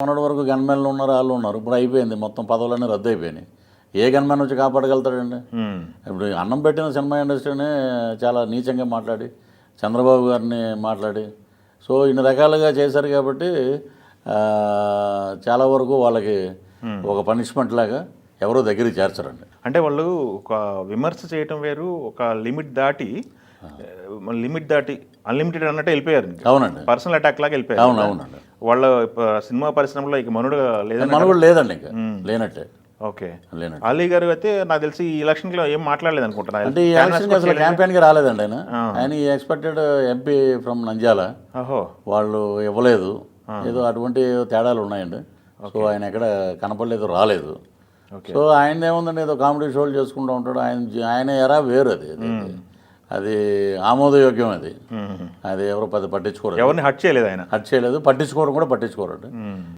మొన్నటి వరకు గన్మెన్లు ఉన్నారు, వాళ్ళు ఉన్నారు. ఇప్పుడు అయిపోయింది, మొత్తం పదవులన్నీ రద్దు అయిపోయినాయి. ఏ గన్మెన్ వచ్చి కాపాడగలుగుతాడండి? ఇప్పుడు అన్నం పెట్టిన సినిమా ఇండస్ట్రీనే చాలా నీచంగా మాట్లాడి, చంద్రబాబు గారిని మాట్లాడి, సో ఇన్ని రకాలుగా చేశారు కాబట్టి చాలా వరకు వాళ్ళకి ఒక పనిష్మెంట్ లాగా ఎవరో దగ్గరికి చేర్చరండి. అంటే వాళ్ళు ఒక విమర్శ చేయటం వేరు, ఒక లిమిట్ దాటి అన్లిమిటెడ్ అన్నట్టు వెళ్ళిపోయారు. అవునండి, పర్సనల్ అటాక్ లాగా వెళ్ళిపోయారు. అవునవునండి. వాళ్ళ సినిమా పరిశ్రమలో ఇక మనుగడ లేదని మనుగడ లేదండి, ఇంకా లేనట్టే. ఓకే, లేనట్టు. అలీ గారు అయితే నాకు తెలిసి ఈ ఎలక్షన్లో ఏం మాట్లాడలేదు అనుకుంటున్నా. అంటే ఈ ఎలక్షన్కి అసలు క్యాంపెయిన్కి రాలేదండి ఆయన ఈ ఎక్స్పెక్టెడ్ ఎంపీ ఫ్రమ్ నంద్యాల వాళ్ళు ఇవ్వలేదు, ఏదో అటువంటి తేడాలు ఉన్నాయండి. సో ఆయన ఎక్కడ కనపడలేదు, రాలేదు. సో ఆయన ఏముందండి, ఏదో కామెడీ షోలు చేసుకుంటూ ఉంటాడు. ఆయన ఎరా వేరు, అది ఆమోదయోగ్యం. అది ఎవరో పట్టించుకోరు, ఎవరిని హట్ చేయలేదు, ఆయన హట్ చేయలేదు, పట్టించుకోవడం కూడా పట్టించుకోరండి.